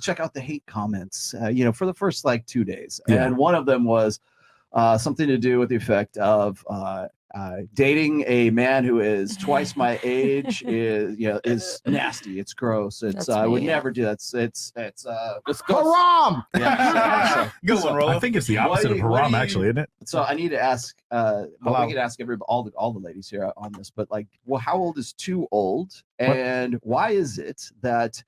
check out the hate comments, for the first like 2 days. And one of them was something to do with the effect of dating a man who is twice my age is nasty. It's gross. It's I would never do that. It's haram. Yeah. Good one, Rolo. I think it's the opposite of haram, actually, isn't it? So I need to ask. We could ask all the ladies here on this, but how old is too old, and why is it that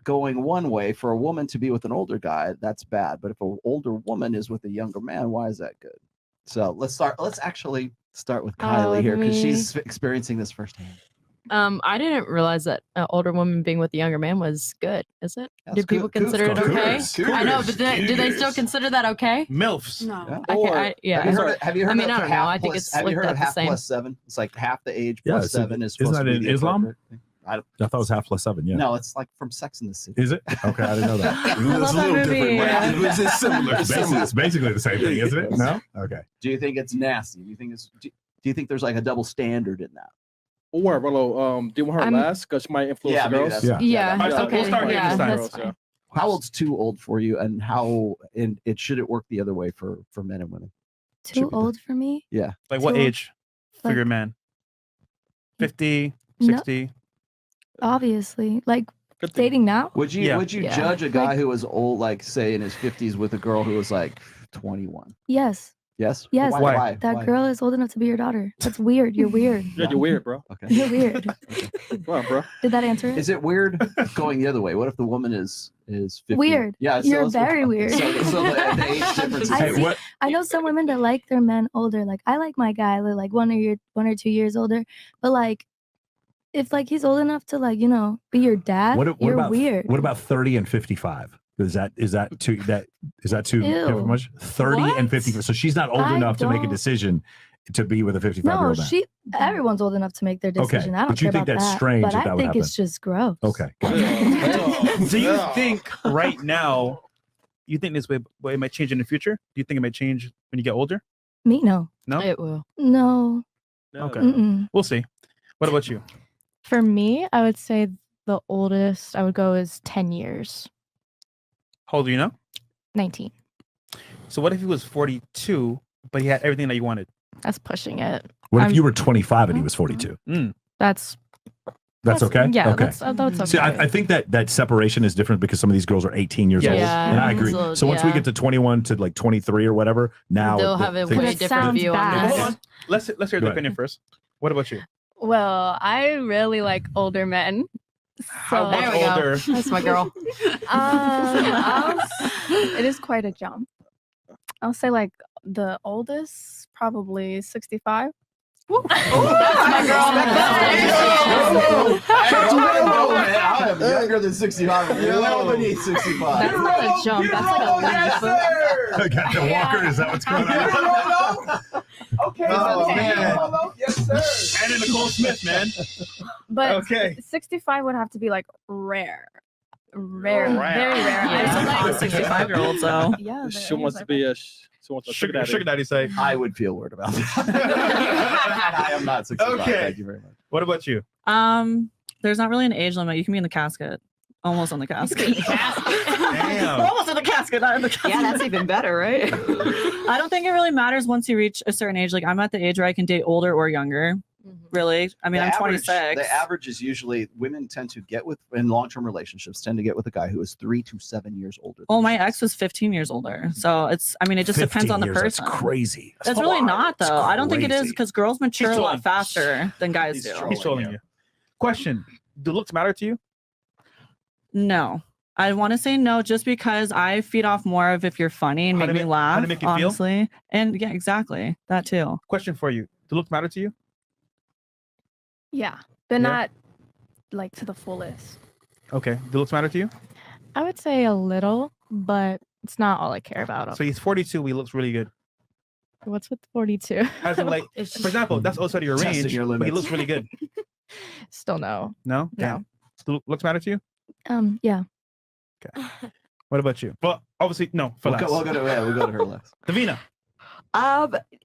going one way for a woman to be with an older guy, that's bad, but if an older woman is with a younger man, why is that good? So let's actually start with Kylie here, because she's experiencing this firsthand. I didn't realize that an older woman being with a younger man was good. Is it? Did people consider it okay? I know, but do they still consider that okay? MILFs. No. Have you heard I mean, I don't know. I think it's have you heard of half same. plus 7? It's like half the age plus 7 is supposed isn't that to be in Islam? I thought it was half plus 7. Yeah. No, it's like from Sex and the City. Is it? Okay, I didn't know that. It's a little different, but it's similar. It's basically the same thing, isn't it? No. Okay. Do you think it's nasty? Do you think there's like a double standard in that? Or Rolo, do you want her last? Because she might influence the girls. Okay. We'll start here this time. That's fine. How old's too old for you, and should it work the other way for men and women? Too old for me? Yeah. Like what age for your man? 50, 60? No, obviously. Like dating now? Would you judge a guy who was old, like say in his 50s, with a girl who was like 21? Yes. Yes? Yes. Why? That girl is old enough to be your daughter. That's weird. You're weird. Yeah, you're weird, bro. Okay. You're weird. Come on, bro. Did that answer it? Is it weird going the other way? What if the woman is 50? Weird. Yeah, you're very weird. So the age difference. I know some women that like their men older. Like I like my guy like 1 or 2 years older. But like if like he's old enough to like, be your dad, you're weird. What about 30 and 55? Is that too different much? 30 and 50. So she's not old enough to make a decision to be with a 55-year-old man. Everyone's old enough to make their decision. Okay. I don't But you care think about that's that. strange But that I would think happen? it's just gross. Okay. Do you think right now, this way might change in the future? Do you think it might change when you get older? Me, no. No? It will. No. Okay. Mm-mm. We'll see. What about you? For me, I would say the oldest I would go is 10 years. How old are you now? 19. So what if he was 42, but he had everything that you wanted? That's pushing it. What if you were 25 and he was 42? That's okay? Yeah, okay. That's okay. See, I think that separation is different because some of these girls are 18 years old. And I agree. So once we get to 21 to like 23 or whatever, now they'll have a way different view on this. Hold on. Let's hear the opinion first. What about you? Well, I really like older men. How much older? That's my girl. It is quite a jump. I'll say like the oldest, probably 65. That's my girl. I am younger than 65. Nobody 65. That's not a jump. That's like a leap. I got the walker. Is that what's going on? Okay. Oh, man. Yes, sir. And Nicole Smith, man. But 65 would have to be like rare. Very rare. There's a lot of 65-year-olds though. Yeah. She wants to be a sugar daddy say. I would feel weird about that. I am not 65. Okay. Thank you very much. What about you? There's not really an age limit. You can be in the casket. Almost on the casket. Damn. Almost in the casket, not in the casket. Yeah, that's even better, right? I don't think it really matters once you reach a certain age. Like I'm at the age where I can date older or younger. Really? I mean, I'm 26. The average is usually women tend to get in long-term relationships tend to get with a guy who is 3 to 7 years older. Oh, my ex was 15 years older. So it just depends on the person. That's crazy. That's really not though. I don't think it is because girls mature a lot faster than guys do. He's trolling you. Question: do looks matter to you? No. I want to say no just because I feed off more of if you're funny and make me laugh. How to make you honestly. feel? And yeah, exactly. That too. Question for you. Do looks matter to you? Yeah, but not like to the fullest. Okay. Do looks matter to you? I would say a little, but it's not all I care about. So he's 42. He looks really good. What's with 42? As in, like, for example, that's outside of your range, but he looks really good. Still no. No? Damn. Do looks matter to you? Yeah. Okay. What about you? Well, obviously, no. For We'll go to her last. Davina.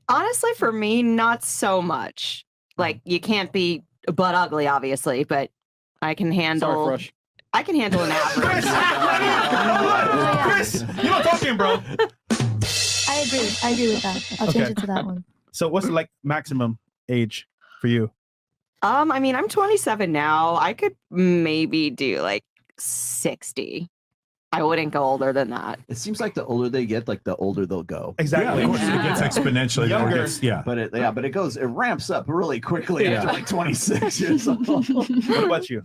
Honestly, for me, not so much. Like you can't be butt ugly, obviously, but I can handle. Sorry, Fresh. I can handle an average. Chris, you not talking, bro. I agree with that. I'll change it to that one. So what's the maximum age for you? I mean, I'm 27 now. I could maybe do 60. I wouldn't go older than that. It seems like the older they get, the older they'll go. Exactly. Yeah, of course it gets exponentially Younger. But it ramps up really quickly after 26 years old. What about you?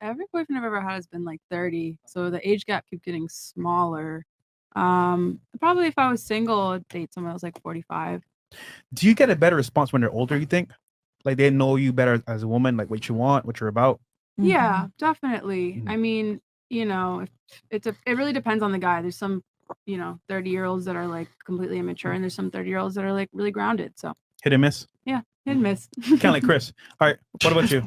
Every boyfriend I've ever had has been 30, so the age gap keeps getting smaller. Probably if I was single, I'd date someone that was 45. Do you get a better response when they're older, you think? They know you better as a woman, what you want, what you're about? Yeah, definitely. I mean, it really depends on the guy. There's some 30-year-olds that are completely immature, and there's some 30-year-olds that are really grounded. So hit and miss. Yeah, hit and miss. Kind of like Chris. All right, what about you?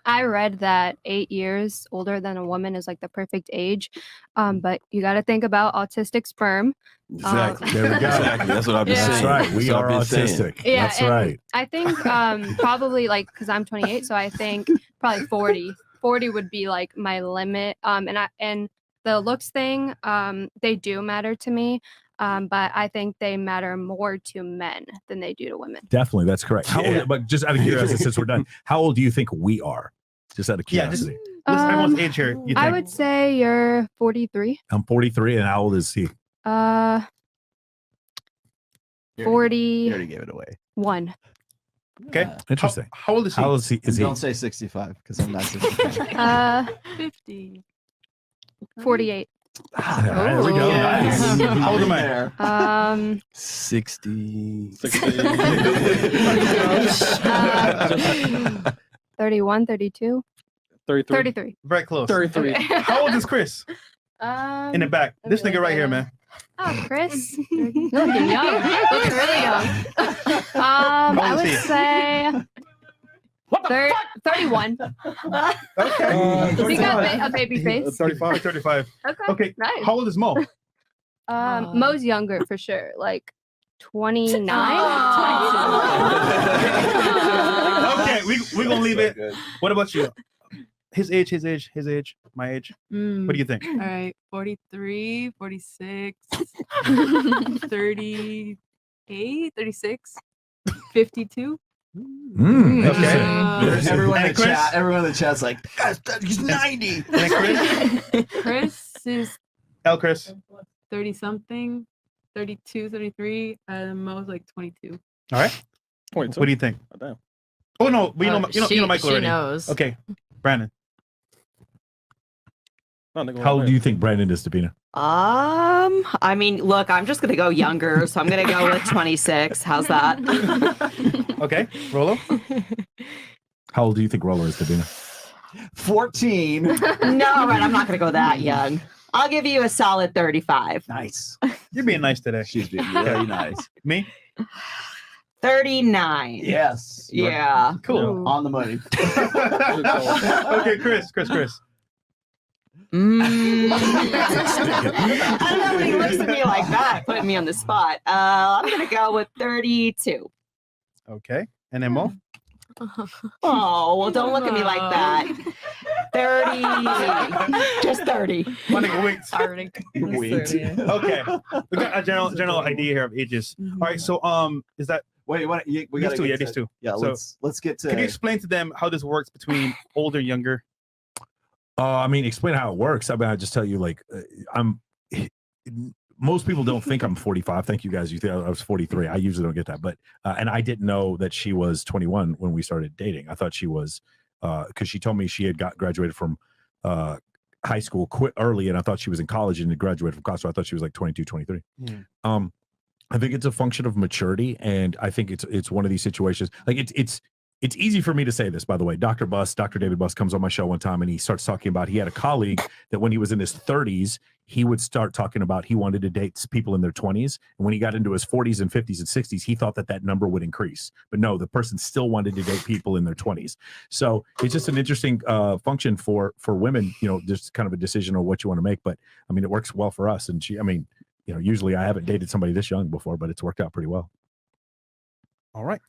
I read that 8 years older than a woman is the perfect age, but you got to think about autistic sperm. Exactly. There we go. Exactly. That's what I've been saying. That's right. We That's what are I've been saying. autistic. Yeah, That's right. I think probably because I'm 28, so I think probably 40. 40 would be my limit. And the looks thing, they do matter to me. But I think they matter more to men than they do to women. Definitely, that's correct. How old, but just out of curiosity, since we're done, how old do you think we are? Just out of curiosity. Everyone's age here. You think? I would say you're 43. I'm 43, and how old is he? 40. You already gave it away. 1. Okay. Interesting. How old is he? How old is he? Don't say 65 because I'm not 65. 50. 48. There we go. Nice. How old am I? 60. 31, 32. 33. Very close. 33. Okay. How old is Chris? In the back. This nigga right here, man. Oh, Chris. You're looking young. Looking really young. I would say 31. Okay. He got a baby face. 35. 35. Okay. Nice. How old is Mo? Mo's younger for sure. 29. Okay, we're gonna leave it. What about you? His age, my age. What do you think? All right, 43, 46, 38, 36, 52. Okay. Everyone in the chat's like, he's 90. Chris is Chris. 30 something, 32, 33, and Mo's 22. All right. 22. What do you think? Oh, damn. Oh no, you know Michael already. She knows. Okay, Brandon. How old do you think Brandon is, Davina? I mean, look, I'm just gonna go younger, so I'm gonna go with 26. How's that? Okay, Rolo. How old do you think Rolo is, Davina? 14. No, right, I'm not gonna go that young. I'll give you a solid 35. Nice. You're being nice today. She's being very nice. Me? 39. Yes. Yeah. Cool. On the money. Okay, Chris. I don't know when he looks at me like that, putting me on the spot. I'm gonna go with 32. Okay, and then Mo. Oh, well, don't look at me like that. 30. Just 30. My nigga, wait. Already. Wait. Okay, we got a general idea here of ages. All right, so is that Wait, we these two? Yeah, these two. Yeah, So, let's get to. Can you explain to them how this works between older and younger? I mean, explain how it works. I mean, I just tell you, most people don't think I'm 45. Thank you guys. You think I was 43. I usually don't get that, but and I didn't know that she was 21 when we started dating. I thought she was because she told me she had graduated from high school, quit early, and I thought she was in college and had graduated from college. So I thought she was 22, 23. Yeah. I think it's a function of maturity, and I think it's one of these situations. It's easy for me to say this, by the way. Dr. David Buss comes on my show one time and he starts talking about he had a colleague that when he was in his 30s, he would start talking about he wanted to date people in their 20s. And when he got into his 40s and 50s and 60s, he thought that number would increase. But no, the person still wanted to date people in their 20s. So it's just an interesting function for women, just kind of a decision on what you want to make. But I mean, it works well for us. And usually I haven't dated somebody this young before, but it's worked out pretty well. All right.